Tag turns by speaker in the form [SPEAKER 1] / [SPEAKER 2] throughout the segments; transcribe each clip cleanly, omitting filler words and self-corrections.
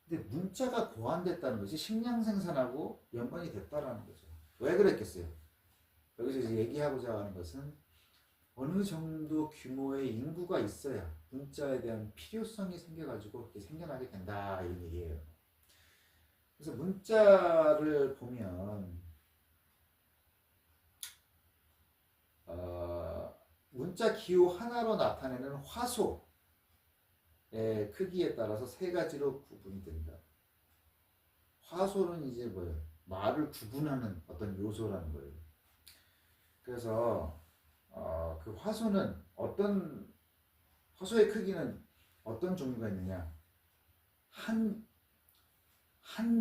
[SPEAKER 1] 근데 문자가 고안됐다는 것이 식량 생산하고 연관이 됐다라는 거죠. 왜 그랬겠어요? 여기서 이제 얘기하고자 하는 것은 어느 정도 규모의 인구가 있어야 문자에 대한 필요성이 생겨가지고 그렇게 생겨나게 된다 이런 얘기예요. 그래서 문자를 보면 문자 기호 하나로 나타내는 화소의 크기에 따라서 세 가지로 구분이 된다. 화소는 이제 뭐예요? 말을 구분하는 어떤 요소라는 거예요. 그래서 그 화소는 화소의 크기는 어떤 종류가 있느냐? 한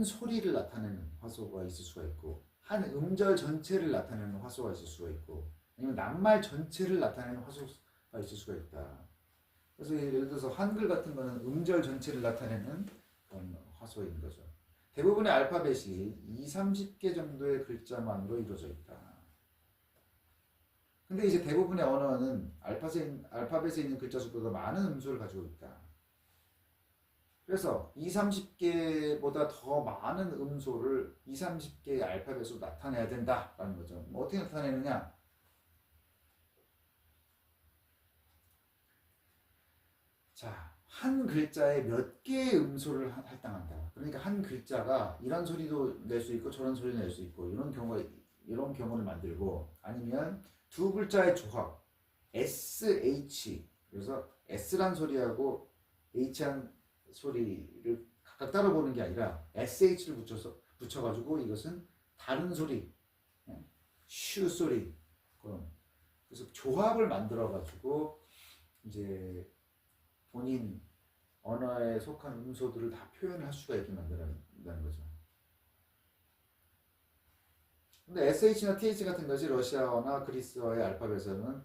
[SPEAKER 1] 소리를 나타내는 화소가 있을 수가 있고, 한 음절 전체를 나타내는 화소가 있을 수가 있고, 아니면 낱말 전체를 나타내는 화소가 있을 수가 있다. 그래서 예를 들어서 한글 같은 거는 음절 전체를 나타내는 그런 화소인 거죠. 대부분의 알파벳이 2, 30개 정도의 글자만으로 이루어져 있다. 근데 이제 대부분의 언어는 알파벳에 있는 글자 수보다 많은 음수를 가지고 있다. 그래서 2, 30개보다 더 많은 음소를 2, 30개의 알파벳으로 나타내야 된다라는 거죠. 뭐 어떻게 나타내느냐? 자, 한 글자에 몇 개의 음소를 할당한다. 그러니까 한 글자가 이런 소리도 낼 수 있고 저런 소리도 낼 수 있고 이런 경우를 만들고 아니면 두 글자의 조합 SH 그래서 S란 소리하고 H한 소리를 각각 따로 보는 게 아니라 SH를 붙여가지고 이것은 다른 소리 슈 소리 그래서 조합을 만들어가지고 이제 본인 언어에 속한 음소들을 다 표현할 수가 있게 만든다는 거죠. 근데 SH나 TH 같은 것이 러시아어나 그리스어의 알파벳에는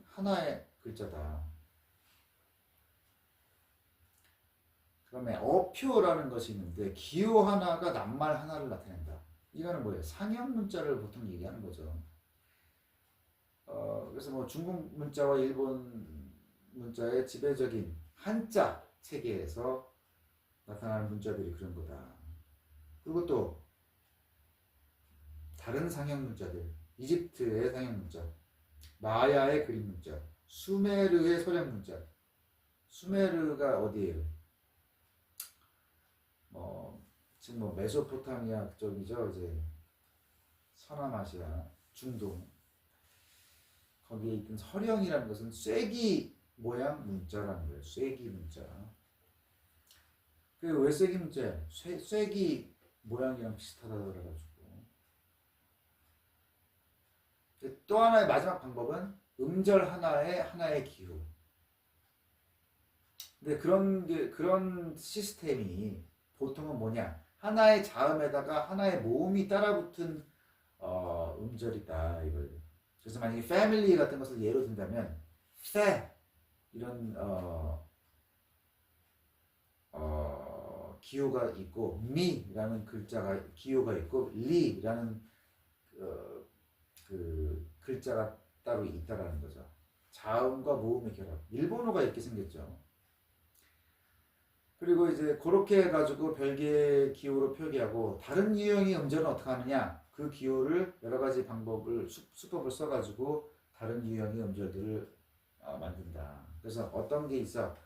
[SPEAKER 1] 하나의 글자다. 그다음에 어표라는 것이 있는데 기호 하나가 낱말 하나를 나타낸다. 이거는 뭐예요? 상형 문자를 보통 얘기하는 거죠. 그래서 뭐 중국 문자와 일본 문자의 지배적인 한자 체계에서 나타나는 문자들이 그런 거다. 그리고 또 다른 상형 문자들, 이집트의 상형 문자, 마야의 그림 문자, 수메르의 서령 문자. 수메르가 어디예요? 지금 뭐 메소포타미아 그쪽이죠. 이제 서남아시아, 중동 거기에 있던 서령이라는 것은 쐐기 모양 문자라는 거예요. 쐐기 문자. 그 왜 쐐기 문자? 쐐기 모양이랑 비슷하다고 그래가지고. 또 하나의 마지막 방법은 음절 하나의 기호. 근데 그런 시스템이 보통은 뭐냐? 하나의 자음에다가 하나의 모음이 따라붙은 음절이다 이거예요. 그래서 만약에 family 같은 것을 예로 든다면 fe 이런 기호가 있고 me라는 글자가 기호가 있고 li라는 그 글자가 따로 있다라는 거죠. 자음과 모음의 결합. 일본어가 이렇게 생겼죠. 그리고 이제 그렇게 해가지고 별개의 기호로 표기하고 다른 유형의 음절은 어떻게 하느냐? 그 기호를 여러 가지 수법을 써가지고 다른 유형의 음절들을 만든다. 그래서 어떤 게 있어?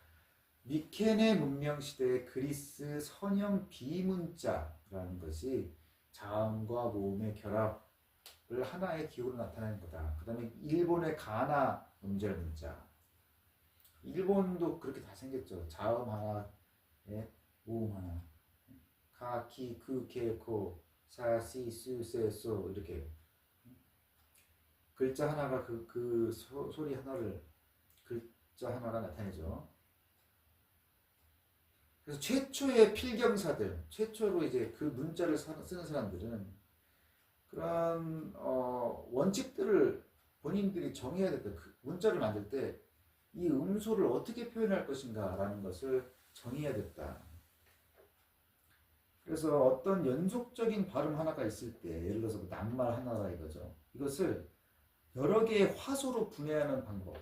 [SPEAKER 1] 미케네 문명 시대의 그리스 선형 비문자라는 것이 자음과 모음의 결합을 하나의 기호로 나타내는 거다. 그 다음에 일본의 가나 음절 문자. 일본도 그렇게 다 생겼죠. 자음 하나, 모음 하나. 가, 키, 그, 게, 코, 사, 시, 수, 세, 소 이렇게 글자 하나가 소리 하나를 글자 하나가 나타내죠. 그래서 최초의 필경사들, 최초로 이제 그 문자를 쓰는 사람들은 그런 원칙들을 본인들이 정해야 됐다. 그 문자를 만들 때 이 음소를 어떻게 표현할 것인가라는 것을 정해야 됐다. 그래서 어떤 연속적인 발음 하나가 있을 때, 예를 들어서 뭐 낱말 하나라 이거죠. 이것을 여러 개의 화소로 분해하는 방법.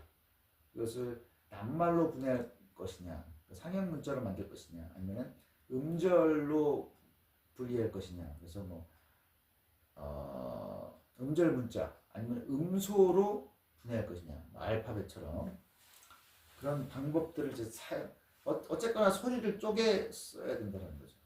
[SPEAKER 1] 이것을 낱말로 분해할 것이냐, 상형 문자로 만들 것이냐, 아니면 음절로 분리할 것이냐. 그래서 뭐 음절 문자 아니면 음소로 분해할 것이냐. 뭐 알파벳처럼 그런 방법들을 이제 어쨌거나 소리를 쪼개 써야 된다는 거죠.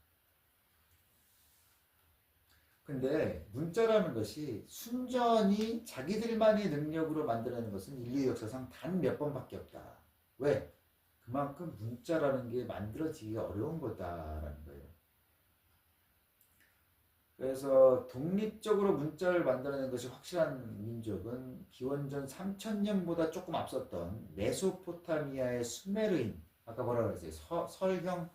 [SPEAKER 1] 근데 문자라는 것이 순전히 자기들만의 능력으로 만들어내는 것은 인류 역사상 단 몇 번밖에 없다. 왜? 그만큼 문자라는 게 만들어지기가 어려운 거다라는 거예요. 그래서 독립적으로 문자를 만들어낸 것이 확실한 민족은 기원전 3000년보다 조금 앞섰던 메소포타미아의 수메르인, 아까 뭐라 그랬어요? 설형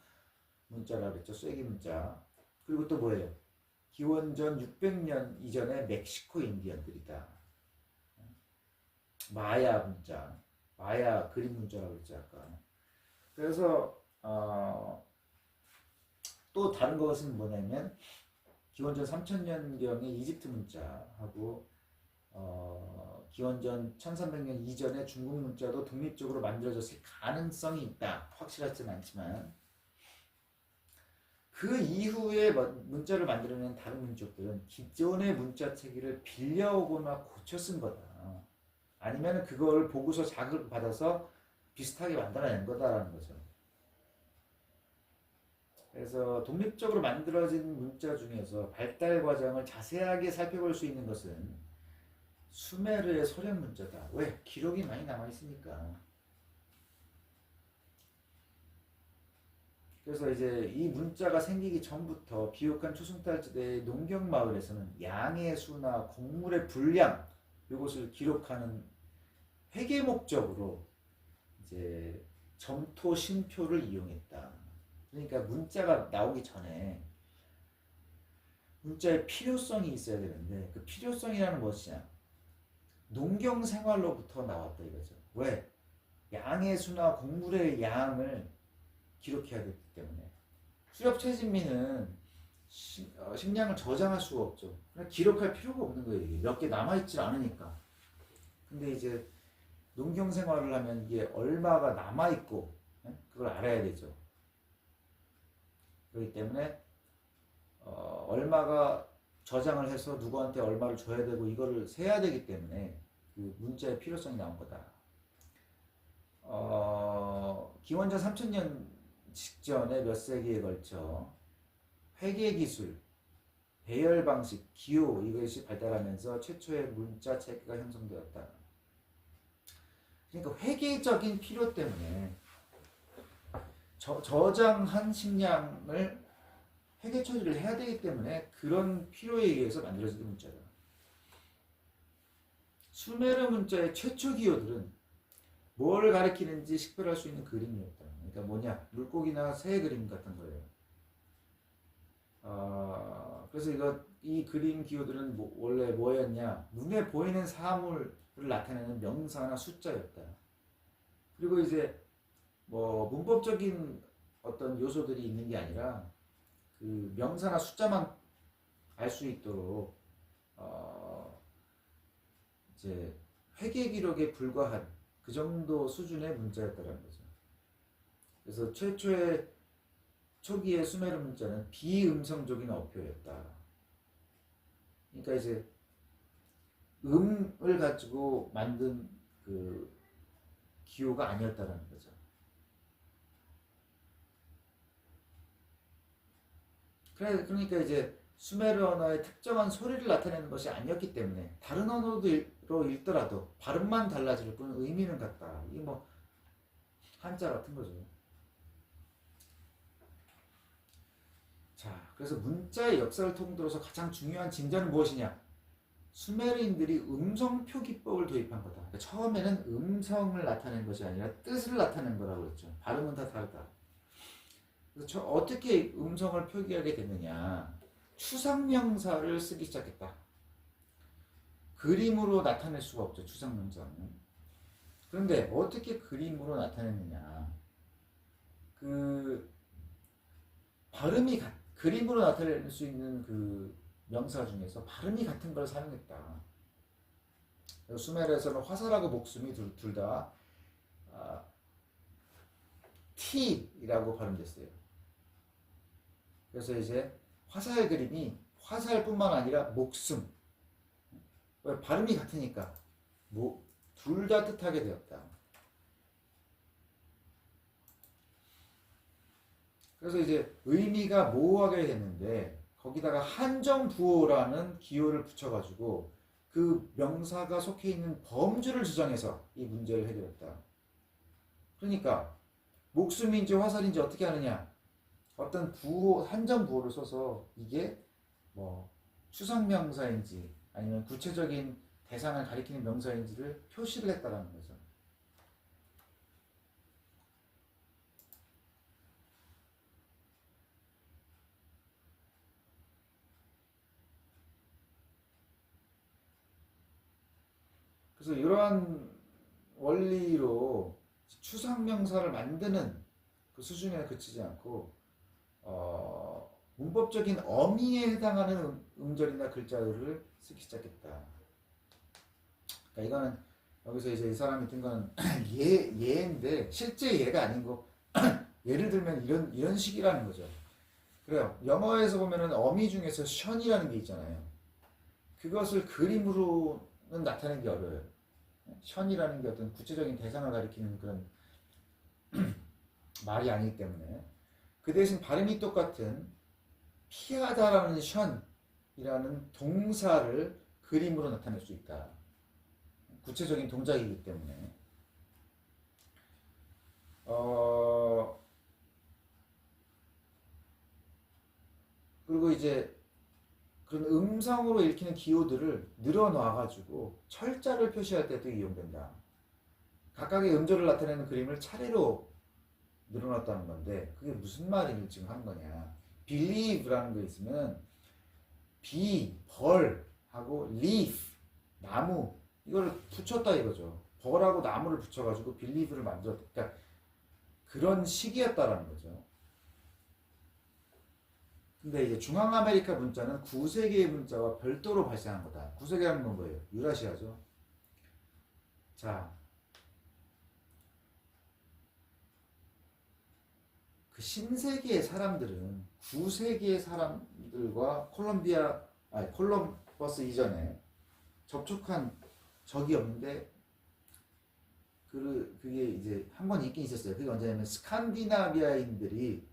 [SPEAKER 1] 문자라고 그랬죠. 쐐기 문자. 그리고 또 뭐예요? 기원전 600년 이전의 멕시코 인디언들이다. 마야 문자, 마야 그림 문자라고 그랬죠. 아까. 그래서 또 다른 것은 뭐냐면 기원전 3000년경의 이집트 문자하고 기원전 1300년 이전의 중국 문자도 독립적으로 만들어졌을 가능성이 있다. 확실하지는 않지만 그 이후에 문자를 만들어낸 다른 민족들은 기존의 문자 체계를 빌려오거나 고쳐 쓴 거다. 아니면 그걸 보고서 자극을 받아서 비슷하게 만들어낸 거다라는 거죠. 그래서 독립적으로 만들어진 문자 중에서 발달 과정을 자세하게 살펴볼 수 있는 것은 수메르의 소련 문자다. 왜? 기록이 많이 남아있으니까. 그래서 이제 이 문자가 생기기 전부터 비옥한 초승달지대의 농경마을에서는 양의 수나 곡물의 분량 이것을 기록하는 회계 목적으로 이제 점토 쉼표를 이용했다. 그러니까 문자가 나오기 전에 문자의 필요성이 있어야 되는데 그 필요성이라는 것이냐? 농경 생활로부터 나왔다 이거죠. 왜? 양의 수나 곡물의 양을 기록해야 되기 때문에 수렵 채진민은 식량을 저장할 수가 없죠. 그냥 기록할 필요가 없는 거예요. 몇 개 남아있질 않으니까. 근데 이제 농경 생활을 하면 이게 얼마가 남아있고 그걸 알아야 되죠. 그렇기 때문에 얼마가 저장을 해서 누구한테 얼마를 줘야 되고 이거를 세야 되기 때문에 그 문자의 필요성이 나온 거다. 기원전 3000년 직전에 몇 세기에 걸쳐 회계 기술, 배열 방식, 기호 이것이 발달하면서 최초의 문자 체계가 형성되었다. 그러니까 회계적인 필요 때문에 저장한 식량을 회계 처리를 해야 되기 때문에 그런 필요에 의해서 만들어진 문자다. 수메르 문자의 최초 기호들은 뭘 가리키는지 식별할 수 있는 그림이었다. 그러니까 뭐냐? 물고기나 새 그림 같은 거예요. 그래서 이 그림 기호들은 원래 뭐였냐? 눈에 보이는 사물을 나타내는 명사나 숫자였다. 그리고 이제 뭐 문법적인 어떤 요소들이 있는 게 아니라 그 명사나 숫자만 알 수 있도록 이제 회계 기록에 불과한 그 정도 수준의 문자였다는 거죠. 그래서 최초의 초기의 수메르 문자는 비음성적인 어표였다. 그러니까 이제 음을 가지고 만든 그 기호가 아니었다는 거죠. 그러니까 이제 수메르 언어의 특정한 소리를 나타내는 것이 아니었기 때문에 다른 언어로 읽더라도 발음만 달라질 뿐 의미는 같다. 이게 뭐 한자 같은 거죠. 자, 그래서 문자의 역사를 통틀어서 가장 중요한 진전은 무엇이냐? 수메르인들이 음성 표기법을 도입한 거다. 그러니까 처음에는 음성을 나타낸 것이 아니라 뜻을 나타낸 거라고 했죠. 발음은 다 다르다. 그래서 어떻게 음성을 표기하게 됐느냐? 추상명사를 쓰기 시작했다. 그림으로 나타낼 수가 없죠. 추상명사는. 그런데 어떻게 그림으로 나타냈느냐? 그 발음이 그림으로 나타낼 수 있는 그 명사 중에서 발음이 같은 걸 사용했다. 수메르에서는 화살하고 목숨이 둘 다 T이라고 발음됐어요. 그래서 이제 화살 그림이 화살뿐만 아니라 목숨, 발음이 같으니까 뭐 둘 다 뜻하게 되었다. 그래서 이제 의미가 모호하게 됐는데 거기다가 한정부호라는 기호를 붙여가지고 그 명사가 속해 있는 범주를 지정해서 이 문제를 해결했다. 그러니까 목숨인지 화살인지 어떻게 하느냐? 어떤 부호, 한정부호를 써서 이게 뭐 추상명사인지 아니면 구체적인 대상을 가리키는 명사인지를 표시를 했다라는 거죠. 그래서 이러한 원리로 추상명사를 만드는 그 수준에 그치지 않고 문법적인 어미에 해당하는 음절이나 글자들을 쓰기 시작했다. 그러니까 이거는 여기서 이제 이 사람이 든 거는 예인데 실제 예가 아닌 거. 예를 들면 이런 식이라는 거죠. 그래요. 영어에서 보면은 어미 중에서 션이라는 게 있잖아요. 그것을 그림으로는 나타내기 어려워요. 션이라는 게 어떤 구체적인 대상을 가리키는 그런 말이 아니기 때문에 그 대신 발음이 똑같은 피하다라는 션이라는 동사를 그림으로 나타낼 수 있다. 구체적인 동작이기 때문에 그리고 이제 그런 음성으로 읽히는 기호들을 늘어놔가지고 철자를 표시할 때도 이용된다. 각각의 음절을 나타내는 그림을 차례로 늘어놨다는 건데 그게 무슨 말인지 지금 하는 거냐. believe라는 거 있으면 be, 벌 하고 leaf, 나무 이걸 붙였다 이거죠. 벌하고 나무를 붙여가지고 believe를 만들었다. 그러니까 그런 식이었다라는 거죠. 근데 이제 중앙아메리카 문자는 9세기의 문자와 별도로 발생한 거다. 9세기라는 건 뭐예요? 유라시아죠. 자, 그 신세기의 사람들은 9세기의 사람들과 콜럼버스 이전에 접촉한 적이 없는데 그게 이제 한 번 있긴 있었어요. 그게 언제냐면 스칸디나비아인들이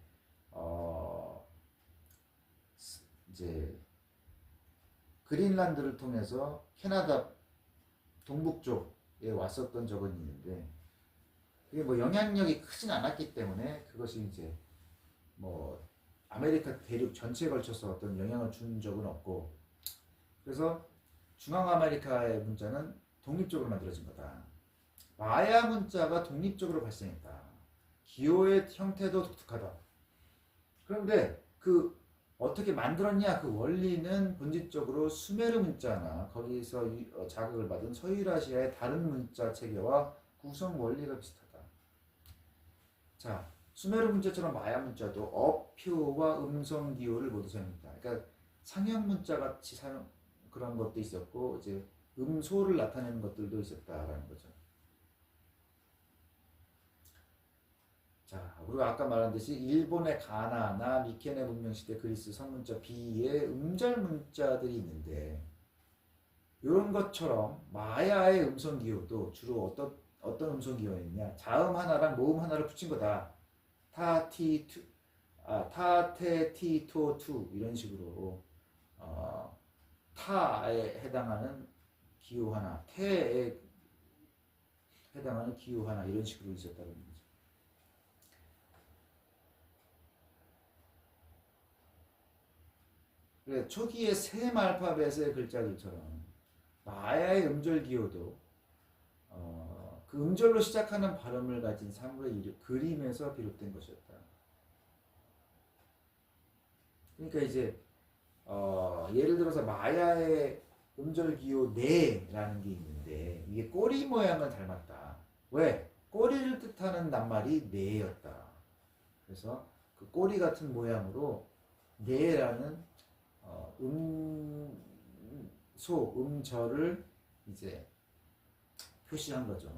[SPEAKER 1] 이제 그린란드를 통해서 캐나다 동북쪽에 왔었던 적은 있는데 그게 뭐 영향력이 크진 않았기 때문에 그것이 이제 뭐 아메리카 대륙 전체에 걸쳐서 어떤 영향을 준 적은 없고 그래서 중앙아메리카의 문자는 독립적으로 만들어진 거다. 마야 문자가 독립적으로 발생했다. 기호의 형태도 독특하다. 그런데 그 어떻게 만들었냐 그 원리는 본질적으로 수메르 문자나 거기서 자극을 받은 서유라시아의 다른 문자 체계와 구성 원리가 비슷하다. 자, 수메르 문자처럼 마야 문자도 어표와 음성 기호를 모두 사용했다. 그러니까 상형 문자 같이 그런 것도 있었고 이제 음소를 나타내는 것들도 있었다라는 거죠. 자, 우리가 아까 말한 듯이 일본의 가나나 미케네 문명시대 그리스 선문자 B의 음절 문자들이 있는데 이런 것처럼 마야의 음성 기호도 주로 어떤 음성 기호였냐? 자음 하나랑 모음 하나를 붙인 거다. 타, 티, 투, 타, 테, 티, 토, 투 이런 식으로 타에 해당하는 기호 하나, 테에 해당하는 기호 하나 이런 식으로 있었다는 거죠. 그래, 초기의 셈 알파벳의 글자들처럼 마야의 음절 기호도 그 음절로 시작하는 발음을 가진 사물의 그림에서 비롯된 것이었다. 그러니까 이제 예를 들어서 마야의 음절 기호 네라는 게 있는데 이게 꼬리 모양을 닮았다. 왜? 꼬리를 뜻하는 낱말이 네였다. 그래서 그 꼬리 같은 모양으로 네라는 음절을 이제 표시한 거죠.